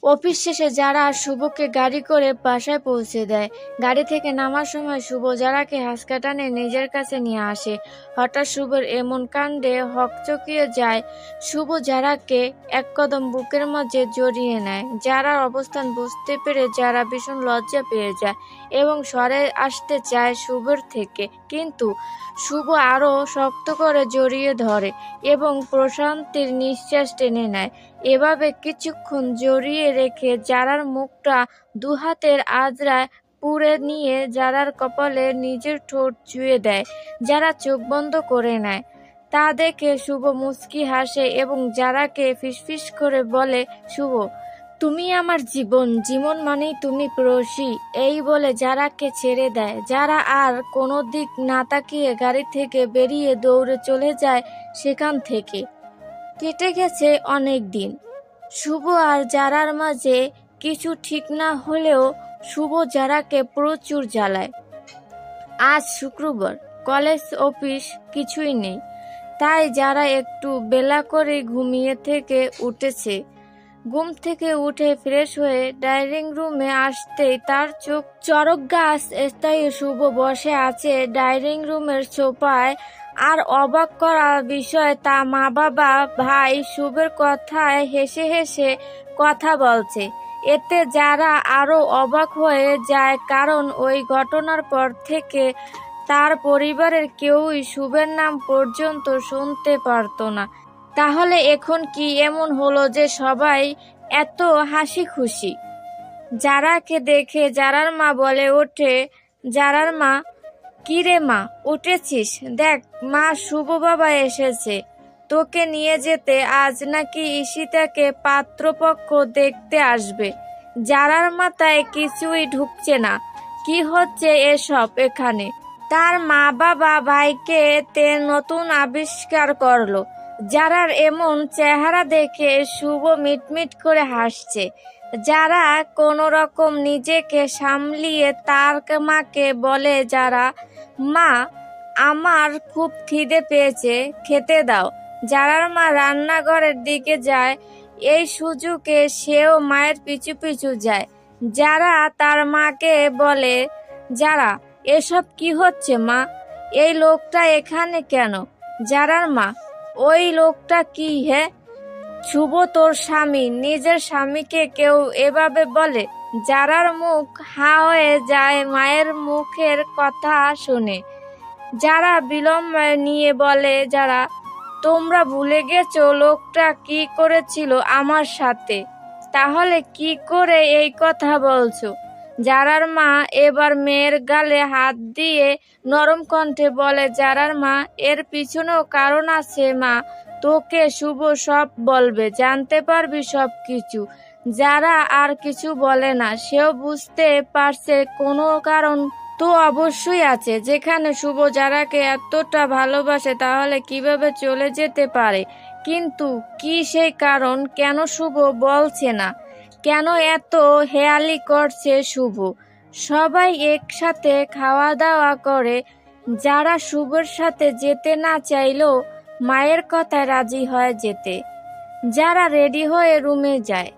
Office শেষে যারা শুভকে গাড়ি করে বাসায় পৌঁছে দেয়। গাড়ি থেকে নামার সময় শুভ যারাকে হাসকা টানে নিজের কাছে নিয়ে আসে। হঠাৎ শুভর এমন কাণ্ডে হকচকিয়ে যায়। শুভ যারাকে এক কদম বুকের মাঝে জড়িয়ে নেয়। যারার অবস্থান বুঝতে পেরে যারা ভীষণ লজ্জা পেয়ে যায় এবং সরে আসতে চায় শুভর থেকে, কিন্তু শুভ আরো শক্ত করে জড়িয়ে ধরে এবং প্রশান্তির নিঃশ্বাস টেনে নেয়। এভাবে কিছুক্ষণ জড়িয়ে রেখে যারার মুখটা দুহাতের আঁচড়ায় পুড়ে নিয়ে যারার কপালে নিজের ঠোঁট ছুঁয়ে দেয়। যারা চোখ বন্ধ করে নেয়। তা দেখে শুভ মুচকি হাসে এবং যারাকে ফিসফিস করে বলে, শুভ, তুমি আমার জীবন, জীবন মানেই তুমি প্রেয়সী। এই বলে যারাকে ছেড়ে দেয়। যারা আর কোনো দিক না তাকিয়ে গাড়ি থেকে বেরিয়ে দৌড়ে চলে যায় সেখান থেকে। কেটে গেছে অনেক দিন। শুভ আর যারার মাঝে কিছু ঠিক না হলেও শুভ যারাকে প্রচুর জ্বালায়। আজ শুক্রবার, কলেজ অফিস কিছুই নেই, তাই যারা একটু বেলা করে ঘুমিয়ে থেকে উঠেছে। ঘুম থেকে উঠে ফ্রেশ হয়ে ডাইনিং রুমে আসতেই তার চোখ চড়ক গাছ স্থায়ী শুভ বসে আছে ডাইনিং রুমের সোফায়। আর অবাক করার বিষয়, তা মা বাবা ভাই শুভের কথায় হেসে হেসে কথা বলছে। এতে যারা আরো অবাক হয়ে যায়, কারণ ওই ঘটনার পর থেকে তার পরিবারের কেউই শুভের নাম পর্যন্ত শুনতে পারত না। তাহলে এখন কি এমন হলো যে সবাই এত হাসি খুশি? যারাকে দেখে যারার মা বলে ওঠে, যারার মা, কি রে মা, উঠেছিস? দেখ মা, শুভ বাবা এসেছে তোকে নিয়ে যেতে। আজ নাকি ঈশিতাকে পাত্রপক্ষ দেখতে আসবে। যারার মাথায় কিছুই ঢুকছে না, কি হচ্ছে এসব এখানে। তার মা বাবা ভাইকে তে নতুন আবিষ্কার করলো। যারার এমন চেহারা দেখে শুভ মিটমিট করে হাসছে। যারা কোনো রকম নিজেকে সামলিয়ে তার মাকে বলে, যারা, মা, আমার খুব খিদে পেয়েছে, খেতে দাও। যারার মা রান্নাঘরের দিকে যায়। এই সুযোগে সেও মায়ের পিছু পিছু যায়। যারা তার মাকে বলে, যারা, এসব কি হচ্ছে মা? এই লোকটা এখানে কেন? যারার মা, ওই লোকটা কি হে? শুভ তোর স্বামী। নিজের স্বামীকে কেউ এভাবে বলে? যারার মুখ হাঁ হয়ে যায় মায়ের মুখের কথা শুনে। যারা বিলম্ব নিয়ে বলে, যারা, তোমরা ভুলে গেছো লোকটা কি করেছিল আমার সাথে? তাহলে কি করে এই কথা বলছো? যারার মা এবার মেয়ের গালে হাত দিয়ে নরম কণ্ঠে বলে, যারার মা, এর পিছনেও কারণ আছে মা। তোকে শুভ সব বলবে, জানতে পারবি সব কিছু। যারা আর কিছু বলে না, সেও বুঝতে পারছে কোনো কারণ তো অবশ্যই আছে। যেখানে শুভ যারাকে এতটা ভালোবাসে, তাহলে কিভাবে চলে যেতে পারে? কিন্তু কি সেই কারণ? কেন শুভ বলছে না? কেন এত হেয়ালি করছে শুভ? সবাই একসাথে খাওয়া দাওয়া করে। যারা শুভর সাথে যেতে না চাইলেও মায়ের কথায় রাজি হয় যেতে। যারা রেডি হয়ে রুমে যায়,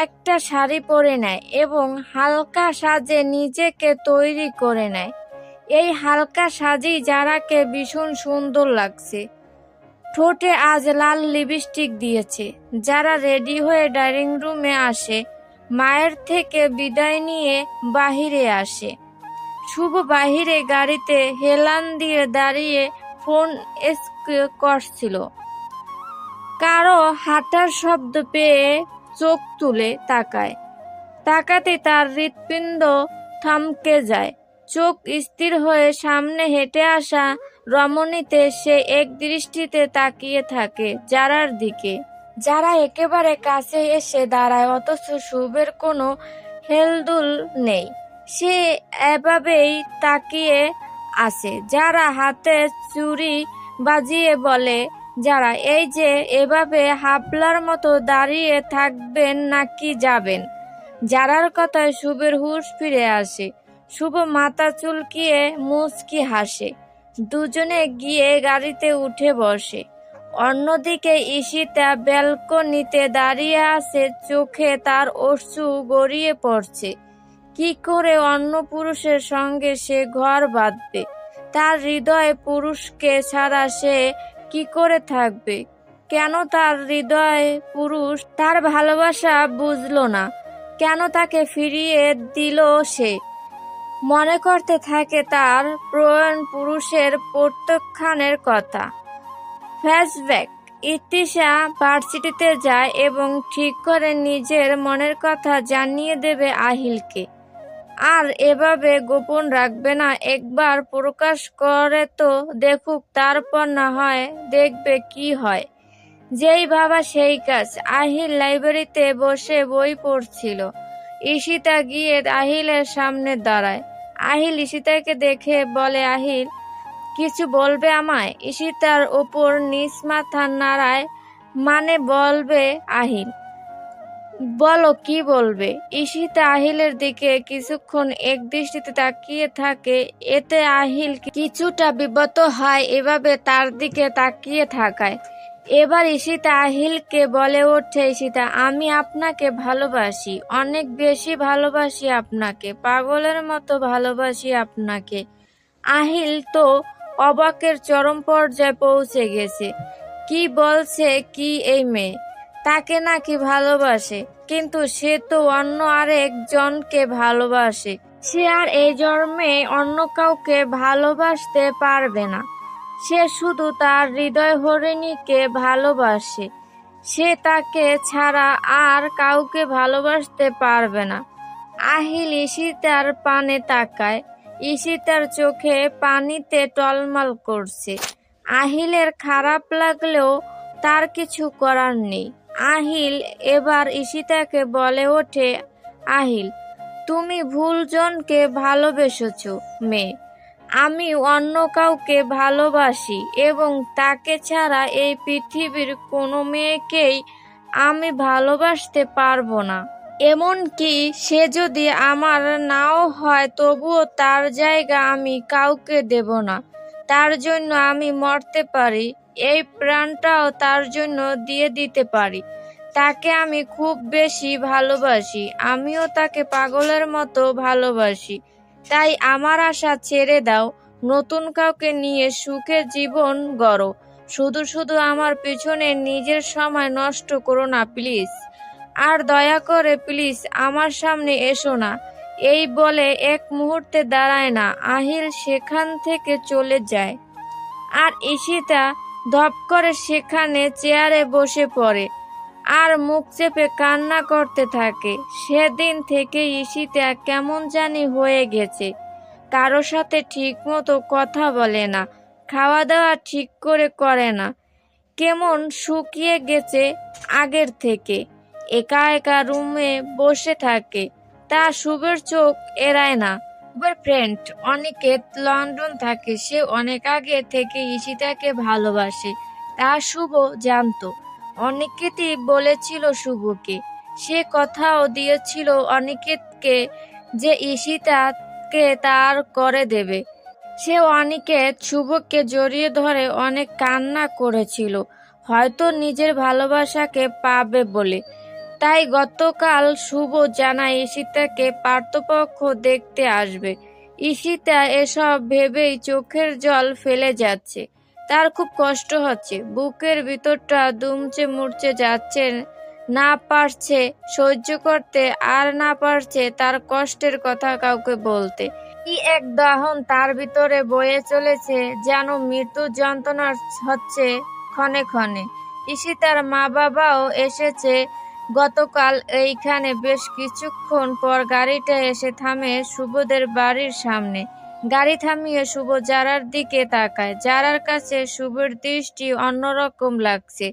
একটা শাড়ি পরে নেয় এবং হালকা সাজে নিজেকে তৈরি করে নেয়। এই হালকা সাজেই যারাকে ভীষণ সুন্দর লাগছে। ঠোঁটে আজ লাল লিপস্টিক দিয়েছে। যারা রেডি হয়ে ডাইনিং রুমে আসে, মায়ের থেকে বিদায় নিয়ে বাহিরে আসে। শুভ বাহিরে গাড়িতে হেলান দিয়ে দাঁড়িয়ে ফোন করছিল। কারো হাঁটার শব্দ পেয়ে চোখ তুলে তাকায়। তাকাতে তার হৃৎপিণ্ড থমকে যায়। চোখ স্থির হয়ে সামনে হেঁটে আসা রমণীতে সে এক দৃষ্টিতে তাকিয়ে থাকে যারার দিকে। যারা একেবারে কাছে এসে দাঁড়ায়, অথচ শুভের কোনো হেলদোল নেই। সে এভাবেই তাকিয়ে আছে। যারা হাতে চুড়ি বাজিয়ে বলে, যারা, এই যে এভাবে হাবলার মতো দাঁড়িয়ে থাকবেন নাকি যাবেন? যারার কথায় শুভের হুঁশ ফিরে আসে। শুভ মাথা চুলকিয়ে মুচকি হাসে। দুজনে গিয়ে গাড়িতে উঠে বসে। অন্যদিকে ঈশিতা ব্যালকনিতে দাঁড়িয়ে আছে, চোখে তার অশ্রু গড়িয়ে পড়ছে। কি করে অন্য পুরুষের সঙ্গে সে ঘর বাঁধবে? তার হৃদয়ে পুরুষকে ছাড়া সে কি করে থাকবে? কেন তার হৃদয়ে পুরুষ তার ভালোবাসা বুঝলো না? কেন তাকে ফিরিয়ে দিল সে? মনে করতে থাকে তার প্রয়াণ পুরুষের প্রত্যাখ্যানের কথা। ফ্ল্যাশব্যাক। ইতিশা ভার্সিটিতে যায় এবং ঠিক করে নিজের মনের কথা জানিয়ে দেবে আহিলকে। আর এভাবে গোপন রাখবে না, একবার প্রকাশ করে তো দেখুক, তারপর না হয় দেখবে কি হয়। যেই ভাবা সেই কাজ। আহিল লাইব্রেরিতে বসে বই পড়ছিল। ঈশিতা গিয়ে আহিলের সামনে দাঁড়ায়। আহিল ঈশিতাকে দেখে বলে, আহিল, কিছু বলবে আমায়? ঈশিতার ওপর নিচ মাথা নাড়ায়, মানে বলবে আহিল। বলো কি বলবে? ঈশিতা আহিলের দিকে কিছুক্ষণ একদৃষ্টিতে তাকিয়ে থাকে। এতে আহিল কিছুটা বিব্রত হয় এভাবে তার দিকে তাকিয়ে থাকায়। এবার ঈশিতা আহিলকে বলে ওঠে, ঈশিতা, আমি আপনাকে ভালোবাসি, অনেক বেশি ভালোবাসি আপনাকে, পাগলের মতো ভালোবাসি আপনাকে। আহিল তো অবাকের চরম পর্যায়ে পৌঁছে গেছে। কি বলছে কি এই মেয়ে? তাকে নাকি ভালোবাসে? কিন্তু সে তো অন্য আরেক জনকে ভালোবাসে। সে আর এই জন্মে অন্য কাউকে ভালোবাসতে পারবে না। সে শুধু তার হৃদয় হরিণীকে ভালোবাসে। সে তাকে ছাড়া আর কাউকে ভালোবাসতে পারবে না। আহিল ঈশিতার পানে তাকায়। ঈশিতার চোখে পানিতে টলমল করছে। আহিলের খারাপ লাগলেও তার কিছু করার নেই। আহিল এবার ঈশিতাকে বলে ওঠে, আহিল, তুমি ভুল জনকে ভালোবেসেছ মেয়ে। আমি অন্য কাউকে ভালোবাসি এবং তাকে ছাড়া এই পৃথিবীর কোনো মেয়েকেই আমি ভালোবাসতে পারবো না। এমনকি সে যদি আমার নাও হয় তবুও তার জায়গা আমি কাউকে দেব না। তার জন্য আমি মরতে পারি, এই প্রাণটাও তার জন্য দিয়ে দিতে পারি। তাকে আমি খুব বেশি ভালোবাসি, আমিও তাকে পাগলের মতো ভালোবাসি। তাই আমার আশা ছেড়ে দাও, নতুন কাউকে নিয়ে সুখে জীবন গড়ো। শুধু শুধু আমার পিছনে নিজের সময় নষ্ট করো না প্লিজ। আর দয়া করে প্লিজ আমার সামনে এসো না। এই বলে এক মুহূর্তে দাঁড়ায় না, আহিল সেখান থেকে চলে যায়। আর ঈশিতা ধপ করে সেখানে চেয়ারে বসে পড়ে আর মুখ চেপে কান্না করতে থাকে। সেদিন থেকে ঈশিতা কেমন জানি হয়ে গেছে। কারো সাথে ঠিক মতো কথা বলে না, খাওয়া দাওয়া ঠিক করে না, কেমন শুকিয়ে গেছে আগের থেকে। একা একা রুমে বসে থাকে। তা শুভের চোখ এড়ায় না। শুভের ফ্রেন্ড অনিকেত লন্ডন থাকে। সে অনেক আগে থেকে ঈশিতাকে ভালোবাসে। তা শুভ জানতো। অনিকেতই বলেছিল শুভকে। সে কথাও দিয়েছিল অনিকেতকে যে ঈশিতাকে তার করে দেবে। সে অনিকেত শুভকে জড়িয়ে ধরে অনেক কান্না করেছিল, হয়তো নিজের ভালোবাসাকে পাবে বলে। তাই গতকাল শুভ জানায় ঈশিতাকে পার্থপক্ষ দেখতে আসবে। ঈশিতা এসব ভেবেই চোখের জল ফেলে যাচ্ছে। তার খুব কষ্ট হচ্ছে, বুকের ভিতরটা দুমচে মুড়চে যাচ্ছে, না পারছে সহ্য করতে আর না পারছে তার কষ্টের কথা কাউকে বলতে। কি এক দহন তার ভিতরে বয়ে চলেছে, যেন মৃত্যু যন্ত্রণা হচ্ছে ক্ষণে ক্ষণে। ঈশিতার মা বাবাও এসেছে গতকাল এইখানে। বেশ কিছুক্ষণ পর গাড়িটা এসে থামে শুভদের বাড়ির সামনে। গাড়ি থামিয়ে শুভ জারার দিকে তাকায়। জারার কাছে শুভের দৃষ্টি অন্যরকম লাগছে।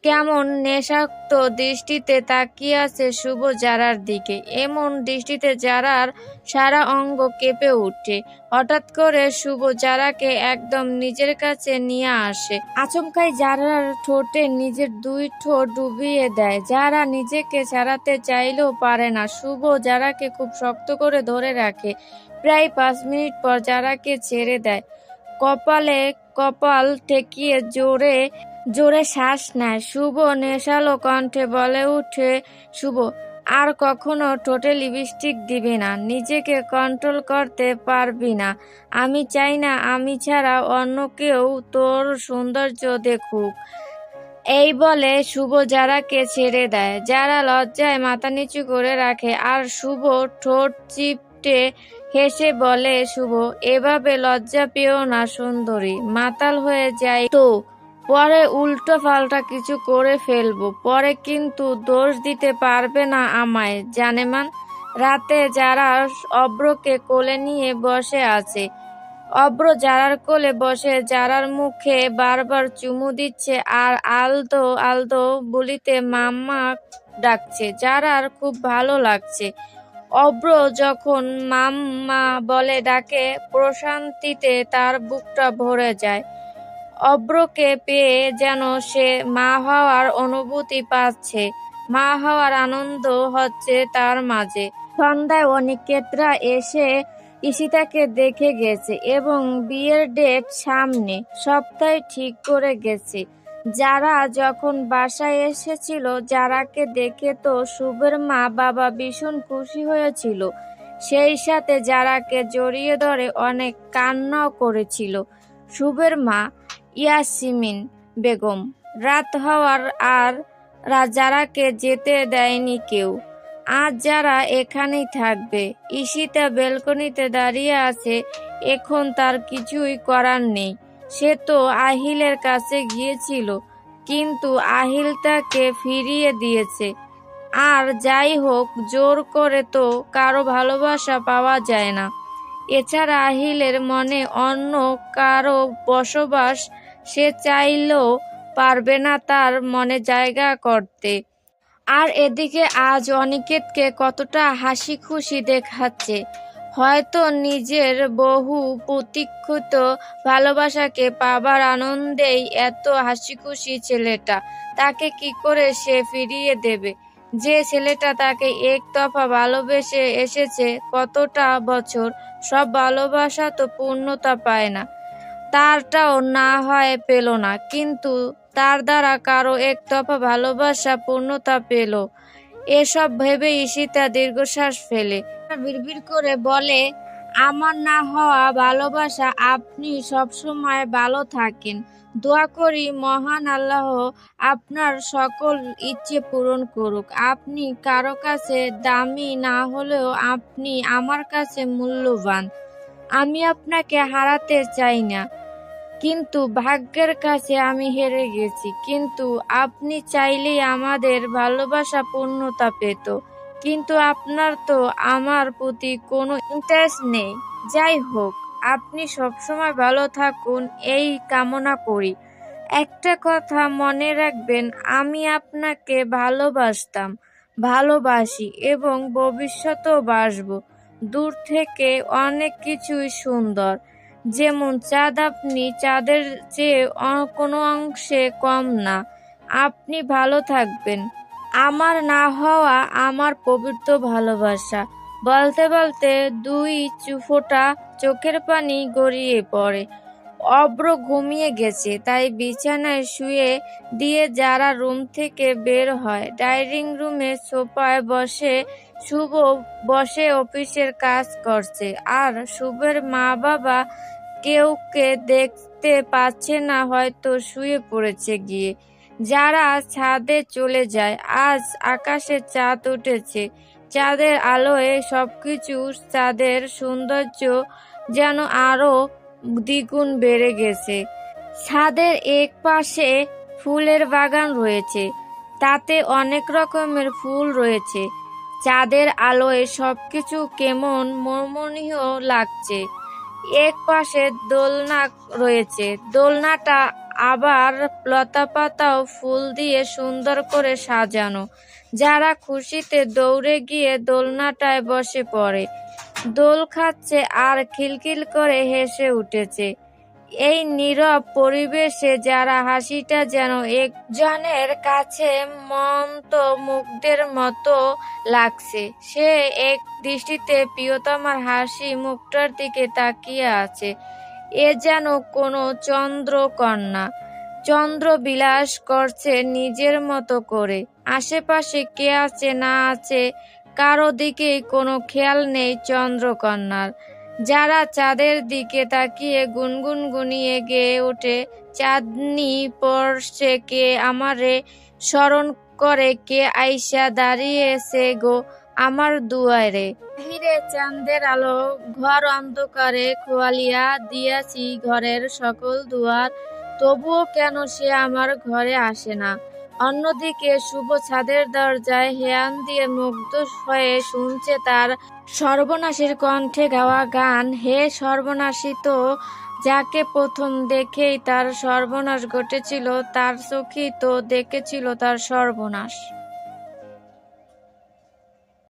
কেমন নেশাক্ত দৃষ্টিতে তাকিয়ে আছে শুভ জারার দিকে। এমন দৃষ্টিতে জারার সারা অঙ্গ কেঁপে ওঠে। হঠাৎ করে শুভ জারাকে একদম নিজের কাছে নিয়ে আসে। আচমকাই জারার ঠোঁটে নিজের দুই ঠোঁট ডুবিয়ে দেয়। জারা নিজেকে ছাড়াতে চাইলেও পারে না। শুভ জারাকে খুব শক্ত করে ধরে রাখে। প্রায় 5 মিনিট পর জারাকে ছেড়ে দেয়। কপালে কপাল ঠেকিয়ে জোরে জোরে শ্বাস নেয়। শুভ নেশালো কণ্ঠে বলে উঠে শুভ, আর কখনো ঠোঁটে লিপস্টিক দিবি না, নিজেকে কন্ট্রোল করতে পারবি না। আমি চাই না আমি ছাড়া অন্য কেউ তোর সৌন্দর্য দেখুক। এই বলে শুভ যারাকে ছেড়ে দেয়। যারা লজ্জায় মাথা নিচু করে রাখে আর শুভ ঠোঁট চিপটে হেসে বলে শুভ, এভাবে লজ্জা পেও না সুন্দরী, মাতাল হয়ে যায় তো পরে উল্টো পাল্টা কিছু করে ফেলবো, পরে কিন্তু দোষ দিতে পারবে না আমায় জানেমান। রাতে যারা অব্রকে কোলে নিয়ে বসে আছে। অব্র যারার কোলে বসে যারার মুখে বারবার চুমু দিচ্ছে আর আলতো আলতো বলিতে মাম্মা ডাকছে। যারার খুব ভালো লাগছে। অব্র যখন মাম্মা বলে ডাকে, প্রশান্তিতে তার বুকটা ভরে যায়। অব্রকে পেয়ে যেন সে মা হওয়ার অনুভূতি পাচ্ছে, মা হওয়ার আনন্দ হচ্ছে তার মাঝে। সন্ধ্যায় অনিকেতরা এসে ঈশিতাকে দেখে গেছে এবং বিয়ের ডেট সামনে সপ্তাহে ঠিক করে গেছে। যারা যখন বাসায় এসেছিল যারাকে দেখে তো শুভের মা বাবা ভীষণ খুশি হয়েছিল, সেই সাথে যারাকে জড়িয়ে ধরে অনেক কান্নাও করেছিল। শুভের মা ইয়াসমিন বেগম রাত হওয়ার আর যারাকে যেতে দেয়নি কেউ। আজ যারা এখানেই থাকবে। ঈশিতা ব্যালকনিতে দাঁড়িয়ে আছে, এখন তার কিছুই করার নেই। সে তো আহিলের কাছে গিয়েছিল, কিন্তু আহিল তাকে ফিরিয়ে দিয়েছে। আর যাই হোক, জোর করে তো কারো ভালোবাসা পাওয়া যায় না। এছাড়া আহিলের মনে অন্য কারো বসবাস সে চাইলেও পারবে না তার মনে জায়গা করতে। আর এদিকে আজ অনিকেতকে কতটা হাসি খুশি দেখাচ্ছে। হয়তো নিজের বহু প্রতীক্ষিত ভালোবাসাকে পাবার আনন্দেই এত হাসি খুশি ছেলেটা। তাকে কি করে সে ফিরিয়ে দেবে, যে ছেলেটা তাকে এক দফা ভালোবেসে এসেছে কতটা বছর। সব ভালোবাসা তো পূর্ণতা পায় না, তারটাও না হয় পেল না, কিন্তু তার দ্বারা কারো এক দফা ভালোবাসা পূর্ণতা পেল। এসব ভেবে ঈশিতা দীর্ঘশ্বাস ফেলে বিড়বিড় করে বলে, আমার না হওয়া ভালোবাসা, আপনি সবসময় ভালো থাকেন। দোয়া করি মহান আল্লাহ আপনার সকল ইচ্ছে পূরণ করুক। আপনি কারো কাছে দামি না হলেও আপনি আমার কাছে মূল্যবান। আমি আপনাকে হারাতে চাই না, কিন্তু ভাগ্যের কাছে আমি হেরে গেছি। কিন্তু আপনি চাইলেই আমাদের ভালোবাসা পূর্ণতা পেত, কিন্তু আপনার তো আমার প্রতি কোনো ইন্টারেস্ট নেই। যাই হোক, আপনি সবসময় ভালো থাকুন এই কামনা করি। একটা কথা মনে রাখবেন, আমি আপনাকে ভালোবাসতাম, ভালোবাসি এবং ভবিষ্যতেও বাসবো। দূর থেকে অনেক কিছুই সুন্দর, যেমন চাঁদ, আপনি চাঁদের চেয়ে কোনো অংশে কম না। আপনি ভালো থাকবেন। আমার না হওয়া আমার পবিত্র ভালোবাসা। বলতে বলতে দুই ফোঁটা চোখের পানি গড়িয়ে পড়ে। অব্র ঘুমিয়ে গেছে, তাই বিছানায় শুয়ে দিয়ে যারা রুম থেকে বের হয়। ডাইনিং রুমে সোফায় বসে শুভ বসে অফিসের কাজ করছে, আর শুভের মা বাবা কেউকে দেখতে পাচ্ছে না, হয়তো শুয়ে পড়েছে গিয়ে। যারা ছাদে চলে যায়। আজ আকাশে চাঁদ উঠেছে, চাঁদের আলোয় সবকিছু, চাঁদের সৌন্দর্য যেন আরো দ্বিগুণ বেড়ে গেছে। ছাদের এক পাশে ফুলের বাগান রয়েছে, তাতে অনেক রকমের ফুল রয়েছে। চাঁদের আলোয় সবকিছু কেমন মর্মনীয় লাগছে। এক পাশে দোলনা রয়েছে, দোলনাটা আবার লতাপাতা ও ফুল দিয়ে সুন্দর করে সাজানো। যারা খুশিতে দৌড়ে গিয়ে দোলনাটায় বসে পড়ে, দোল খাচ্ছে আর খিলখিল করে হেসে উঠেছে। এই নীরব পরিবেশে যারা হাসিটা যেন একজনের কাছে মন্ত্রমুগ্ধের মতো লাগছে। সে এক দৃষ্টিতে প্রিয়তমার হাসি মুখটার দিকে তাকিয়ে আছে। এ যেন কোনো চন্দ্রকন্যা। চন্দ্র বিলাস করছে নিজের মতো করে। আশেপাশে কে আছে না আছে কারো দিকেই কোনো খেয়াল নেই চন্দ্রকন্যার। যারা চাঁদের দিকে তাকিয়ে গুনগুন গুনিয়ে গেয়ে ওঠে, চাঁদনি পড়ছে কে আমারে স্মরণ করে, কে আইসা দাঁড়িয়েছে গো আমার দুয়ারে। বাহিরে চাঁদের আলো, ঘর অন্ধকারে খোয়ালিয়া দিয়াছি ঘরের সকল দুয়ার, তবুও কেন সে আমার ঘরে আসে না। অন্যদিকে শুভ ছাদের দরজায় হেয়ান দিয়ে মুগ্ধ হয়ে শুনছে তার সর্বনাশীর কণ্ঠে গাওয়া গান। হে সর্বনাশী, তো যাকে প্রথম দেখেই তার সর্বনাশ ঘটেছিল, তার চোখেই তো দেখেছিল তার সর্বনাশ।